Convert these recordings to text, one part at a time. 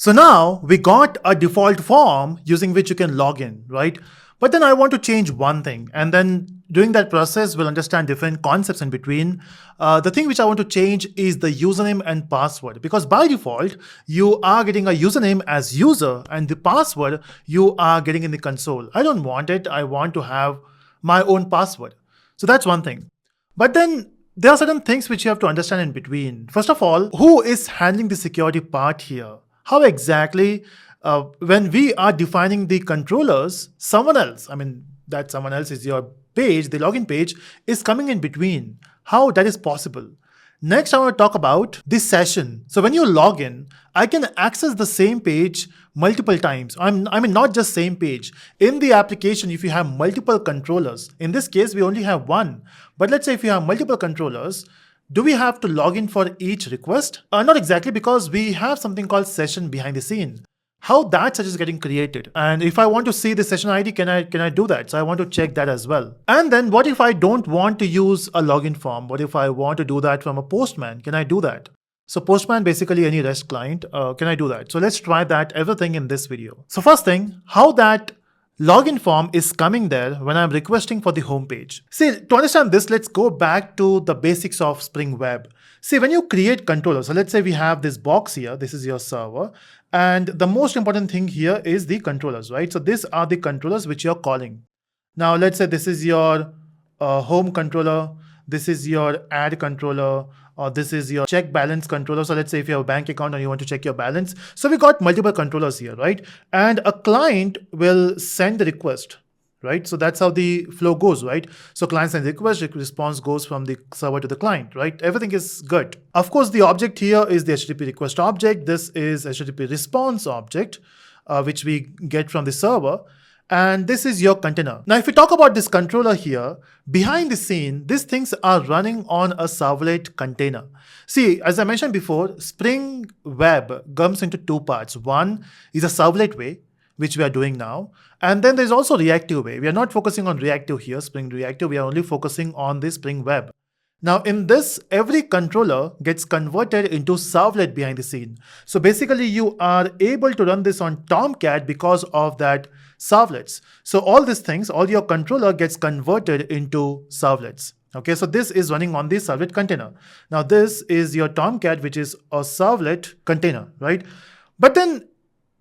So now we got a default form using which you can log in, right? But then I want to change one thing. And then during that process, we'll understand different concepts in between. The thing which I want to change is the username and password, because by default, you are getting a username as user and the password you are getting in the console. I don't want it. I want to have my own password. So that's one thing. But then there are certain things which you have to understand in between. First of all, who is handling the security part here? How exactly, when we are defining the controllers, someone else, that someone else is your page, the login page, is coming in between. How that is possible. Next, I want to talk about this session. So when you log in, I can access the same page multiple times. Not just same page. In the application, if you have multiple controllers, in this case, we only have one. But let's say if you have multiple controllers, do we have to log in for each request? Not exactly, because we have something called session behind the scene. How that session is getting created. And if I want to see the session ID, can I do that? So I want to check that as well. And then what if I don't want to use a login form? What if I want to do that from a Postman? Can I do that? So Postman, basically any REST client, can I do that? So let's try that everything in this video. So first thing, how that login form is coming there when I'm requesting for the home page. See, to understand this, let's go back to the basics of Spring Web. See, when you create controllers, so let's say we have this box here, this is your server, and the most important thing here is the controllers, right? So these are the controllers which you're calling. Now, let's say this is your home controller, this is your add controller, or this is your check balance controller. So let's say if you have a bank account and you want to check your balance. So we got multiple controllers here, right? And a client will send the request, right? So that's how the flow goes, right? So client sends request, response goes from the server to the client, right? Everything is good. Of course, the object here is the HTTP request object. This is HTTP response object, which we get from the server. And this is your container. Now, if we talk about this controller here, behind the scene, these things are running on a servlet container. See, as I mentioned before, Spring Web comes into two parts. One is a servlet way, which we are doing now. And then there's also reactive way. We are not focusing on reactive here, Spring Reactive. We are only focusing on the Spring Web. Now in this, every controller gets converted into servlet behind the scene. So basically you are able to run this on Tomcat because of that servlets. So all these things, all your controller gets converted into servlets. Okay, so this is running on the servlet container. Now this is your Tomcat, which is a servlet container, right? But then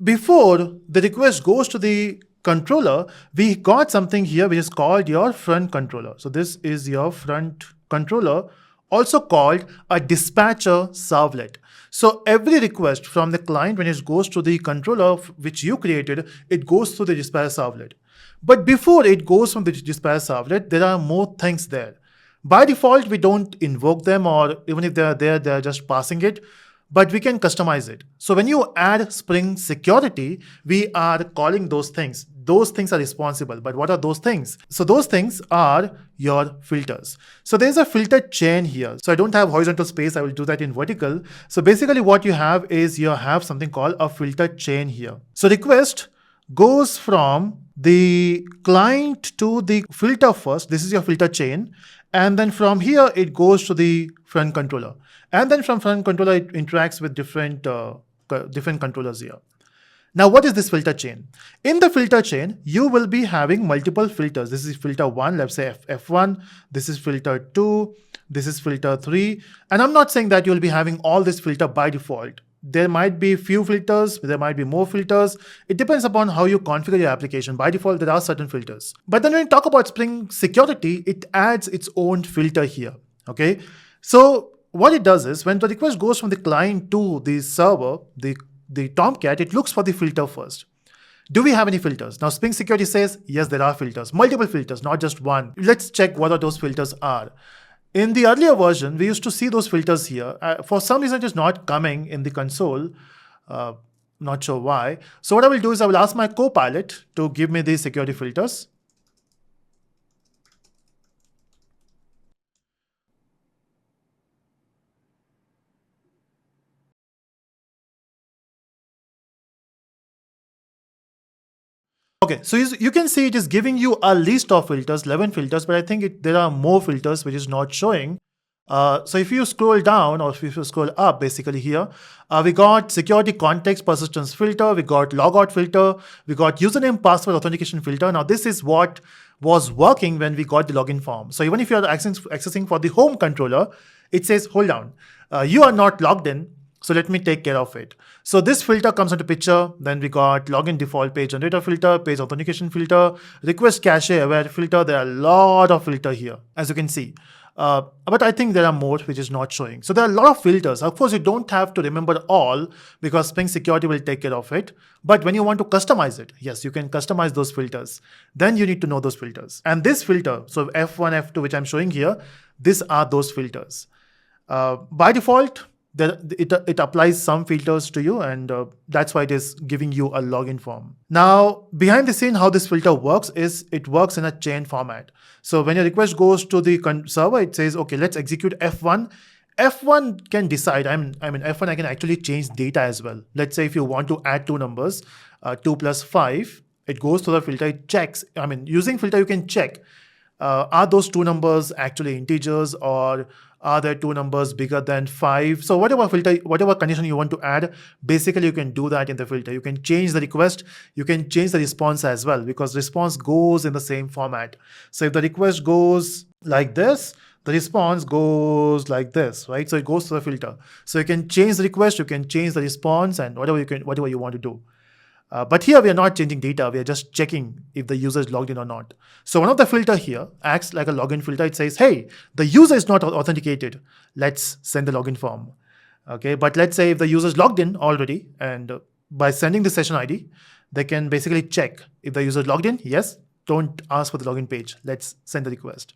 before the request goes to the controller, we got something here which is called your front controller. So this is your front controller, also called a dispatcher servlet. So every request from the client, when it goes to the controller which you created, it goes through the dispatcher servlet. But before it goes from the dispatcher servlet, there are more things there. By default, we don't invoke them, or even if they're there, they're just passing it. But we can customize it. So when you add Spring Security, we are calling those things. Those things are responsible. But what are those things? So those things are your filters. So there's a filter chain here. So I don't have horizontal space. I will do that in vertical. So basically what you have is you have something called a filter chain here. So request goes from the client to the filter first. This is your filter chain. And then from here, it goes to the front controller. And then from front controller, it interacts with different controllers here. Now, what is this filter chain? In the filter chain, you will be having multiple filters. This is filter 1, let's say F1. This is filter 2. This is filter 3. And I'm not saying that you'll be having all this filter by default. There might be few filters, there might be more filters. It depends upon how you configure your application. By default, there are certain filters. But then when you talk about Spring Security, it adds its own filter here, okay? So what it does is when the request goes from the client to the server, the Tomcat, it looks for the filter first. Do we have any filters? Now Spring Security says, yes, there are filters, multiple filters, not just one. Let's check what those filters are. In the earlier version, we used to see those filters here. For some reason, it is not coming in the console. Not sure why. So what I will do is I will ask my Copilot to give me these security filters. Okay, so you can see it is giving you a list of filters, 11 filters, but I think there are more filters which is not showing. So if you scroll down or if you scroll up, basically here, we got security context persistence filter, we got logout filter, we got username password authentication filter. Now this is what was working when we got the login form. So even if you are accessing for the home controller, it says, hold on, you are not logged in, so let me take care of it. So this filter comes into picture. Then we got login default page generator filter, page authentication filter, request cache aware filter. There are a lot of filter here, as you can see. But I think there are more which is not showing. So there are a lot of filters. Of course, you don't have to remember all because Spring Security will take care of it. But when you want to customize it, yes, you can customize those filters. Then you need to know those filters. And this filter, so F1, F2, which I'm showing here, these are those filters. By default, it applies some filters to you, and that's why it is giving you a login form. Now, behind the scene, how this filter works is it works in a chain format. So when your request goes to the server, it says, okay, let's execute F1. F1 can decide, F1 I can actually change data as well. Let's say if you want to add two numbers, 2 plus 5, it goes to the filter, it checks. Using filter, you can check, are those two numbers actually integers, or are there two numbers bigger than 5? So whatever filter, whatever condition you want to add, basically you can do that in the filter. You can change the request, you can change the response as well, because response goes in the same format. So if the request goes like this, the response goes like this, right? So it goes to the filter. So you can change the request, you can change the response, and whatever you want to do. But here we are not changing data, we are just checking if the user is logged in or not. So one of the filter here acts like a login filter. It says, hey, the user is not authenticated. Let's send the login form. Okay, but let's say if the user is logged in already, and by sending the session ID, they can basically check if the user is logged in. Yes, don't ask for the login page. Let's send the request.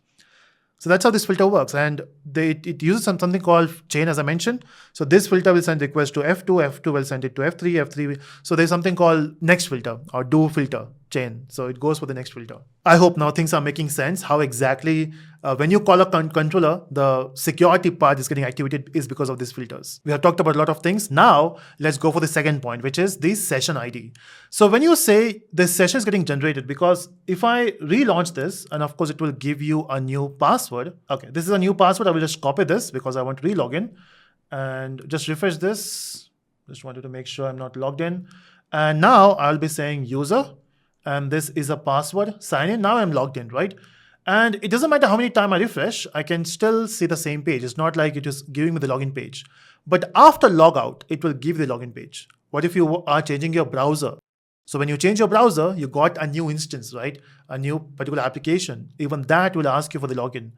So that's how this filter works, and it uses something called chain, as I mentioned. So this filter will send request to F2, F2 will send it to F3, F3. So there's something called next filter or do filter chain. So it goes for the next filter. I hope now things are making sense. How exactly when you call a controller, the security part is getting activated is because of these filters. We have talked about a lot of things. Now let's go for the second point, which is the session ID. So when you say this session is getting generated, because if I relaunch this, and of course it will give you a new password. Okay, this is a new password. I will just copy this because I want to re-log in, and just refresh this. Just wanted to make sure I'm not logged in. And now I'll be saying user, and this is a password, sign in. Now I'm logged in, right? And it doesn't matter how many times I refresh, I can still see the same page. It's not like it is giving me the login page. But after logout, it will give the login page. What if you are changing your browser? So when you change your browser, you got a new instance, right? A new particular application. Even that will ask you for the login.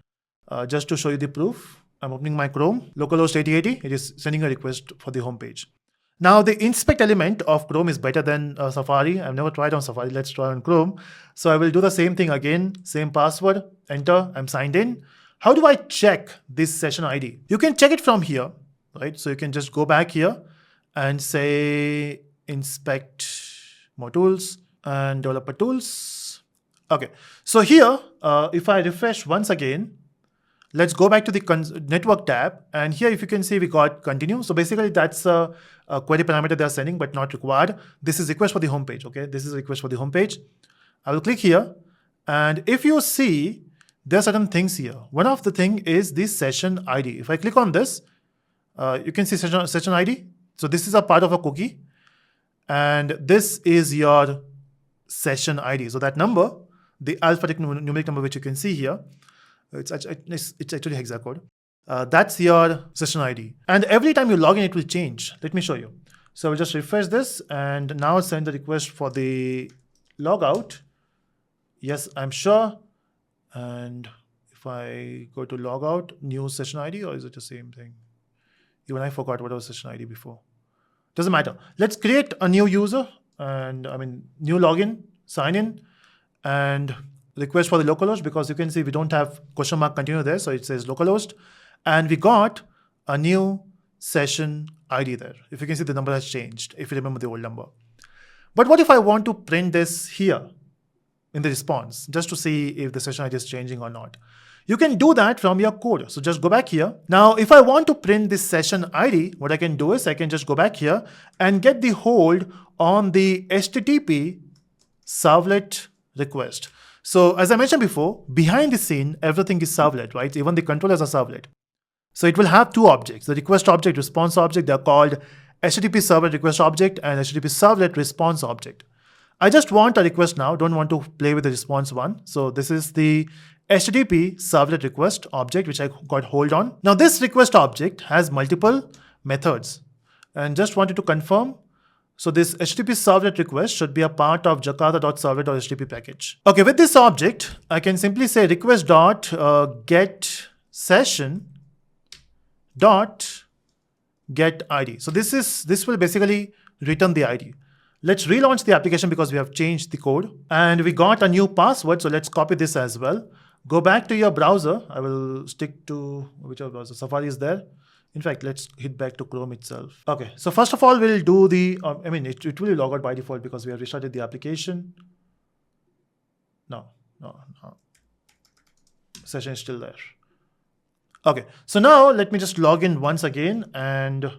Just to show you the proof, I'm opening my Chrome, localhost 8080, it is sending a request for the home page. Now the inspect element of Chrome is better than Safari. I've never tried on Safari, let's try on Chrome. So I will do the same thing again, same password, enter, I'm signed in. How do I check this session ID? You can check it from here, right? So you can just go back here and say inspect more tools and developer tools. Okay, so here, if I refresh once again, let's go back to the network tab. And here, if you can see, we got continue. So basically that's a query parameter they're sending, but not required. This is request for the home page. Okay, this is a request for the home page. I will click here. And if you see, there are certain things here. One of the thing is this session ID. If I click on this, you can see session ID. So this is a part of a cookie. And this is your session ID. So that number, the alphabetic numeric number, which you can see here, it's actually hexacode. That's your session ID. And every time you log in, it will change. Let me show you. So we'll just refresh this and now send the request for the logout. Yes, I'm sure. And if I go to logout, new session ID, or is it the same thing? Even I forgot what was session ID before. Doesn't matter. Let's create a new user and new login, sign in, and request for the localhost, because you can see we don't have question mark continue there. So it says localhost, and we got a new session ID there. If you can see, the number has changed, if you remember the old number. But what if I want to print this here in the response, just to see if the session ID is changing or not? You can do that from your code. So just go back here. Now, if I want to print this session ID, what I can do is I can just go back here and get the hold on the HTTP servlet request. So as I mentioned before, behind the scene, everything is servlet, right? Even the controllers are servlet. So it will have two objects, the request object, response object. They're called HTTP servlet request object and HTTP servlet response object. I just want a request now, don't want to play with the response one. So this is the HTTP servlet request object, which I got hold on. Now this request object has multiple methods, and just wanted to confirm. So this HTTP servlet request should be a part of jakarta.servlet.htp package. Okay, with this object, I can simply say request.get session dot get ID. So this will basically return the ID. Let's relaunch the application because we have changed the code and we got a new password. So let's copy this as well. Go back to your browser. I will stick to whichever browser. Safari is there. In fact, let's hit back to Chrome itself. Okay, so first of all, we'll do the, it will log out by default because we have restarted the application. No. Session is still there. Okay, so now let me just log in once again and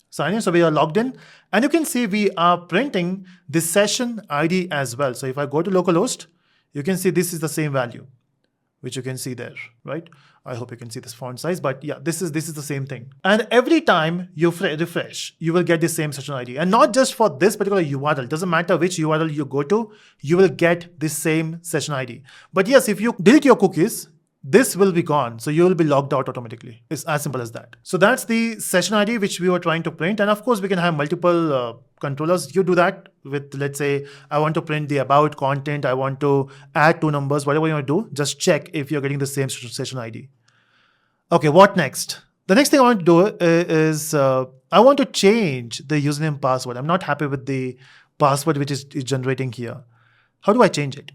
sign in. So we are logged in and you can see we are printing the session ID as well. So if I go to localhost, you can see this is the same value, which you can see there, right? I hope you can see this font size, but yeah, this is the same thing. And every time you refresh, you will get the same session ID. And not just for this particular URL, doesn't matter which URL you go to, you will get the same session ID. But yes, if you delete your cookies, this will be gone. So you will be logged out automatically. It's as simple as that. So that's the session ID which we were trying to print. And of course, we can have multiple controllers. You do that with, let's say, I want to print the about content. I want to add two numbers, whatever you want to do. Just check if you're getting the same session ID. Okay, what next? The next thing I want to do is I want to change the username password. I'm not happy with the password which is generating here. How do I change it?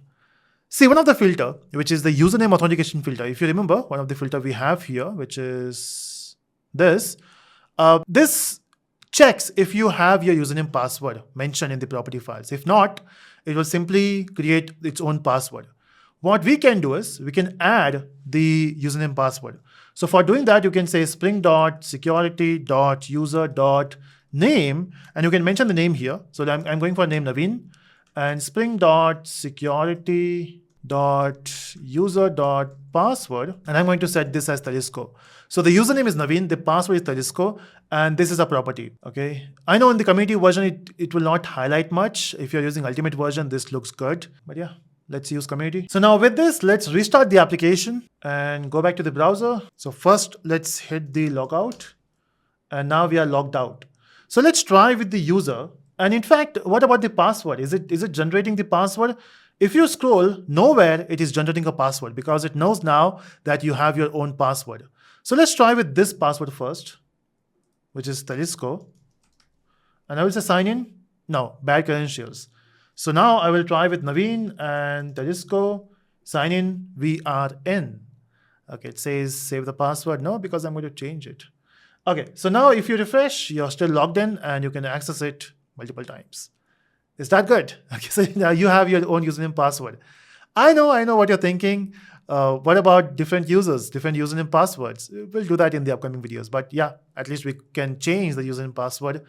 See, one of the filter, which is the username authentication filter. If you remember, one of the filter we have here, which is this. This checks if you have your username password mentioned in the property files. If not, it will simply create its own password. What we can do is we can add the username password. So for doing that, you can say spring.security.user.name, and you can mention the name here. So I'm going for a name Naveen. And spring.security.user.password, and I'm going to set this as Telusko. So the username is Naveen, the password is Telusko, and this is a property, okay? I know in the community version, it will not highlight much. If you're using ultimate version, this looks good, but yeah, let's use community. So now with this, let's restart the application and go back to the browser. So first, let's hit the logout, and now we are logged out. So let's try with the user. And in fact, what about the password? Is it generating the password? If you scroll, nowhere it is generating a password because it knows now that you have your own password. So let's try with this password first, which is Telusko. And I will say sign in. No, bad credentials. So now I will try with Naveen and Telusko. Sign in, we are in. Okay, it says save the password. No, because I'm going to change it. Okay, so now if you refresh, you're still logged in and you can access it multiple times. Is that good? Okay, so now you have your own username password. I know what you're thinking. What about different users, different username passwords? We'll do that in the upcoming videos. But yeah, at least we can change the username password.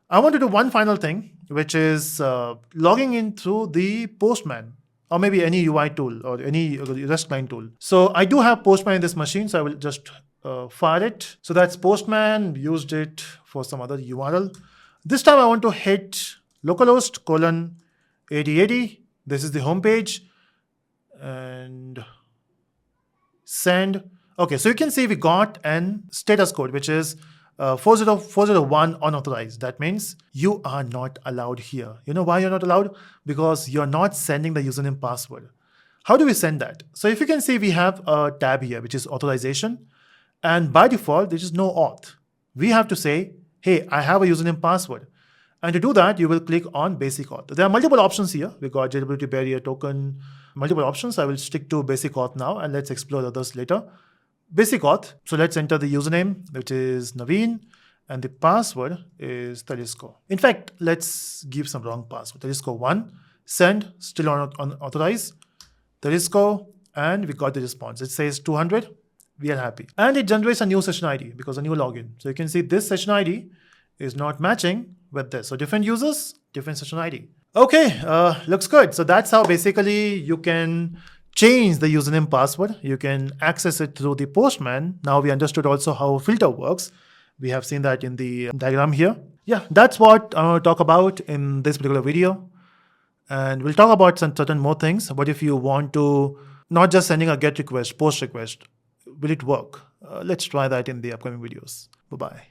I want to do one final thing, which is logging in through the Postman or maybe any UI tool or any REST client tool. So I do have Postman in this machine, so I will just fire it. So that's Postman, used it for some other URL. This time I want to hit localhost :8080. This is the home page and send. Okay, so you can see we got an status code, which is 40401 unauthorized. That means you are not allowed here. You know why you're not allowed? Because you're not sending the username password. How do we send that? So if you can see, we have a tab here, which is authorization. And by default, there is no auth. We have to say, hey, I have a username password. And to do that, you will click on basic auth. There are multiple options here. We got jailability barrier token, multiple options. I will stick to basic auth now and let's explore others later. Basic auth. So let's enter the username, which is Naveen, and the password is Telusko. In fact, let's give some wrong password. Telusko1, send, still unauthorized, Telusko, and we got the response. It says 200. We are happy. And it generates a new session ID because a new login. So you can see this session ID is not matching with this. So different users, different session ID. Okay, looks good. So that's how basically you can change the username password. You can access it through the Postman. Now we understood also how filter works. We have seen that in the diagram here. Yeah, that's what I want to talk about in this particular video. And we'll talk about some certain more things. What if you want to not just sending a GET request, POST request? Will it work? Let's try that in the upcoming videos. Bye-bye.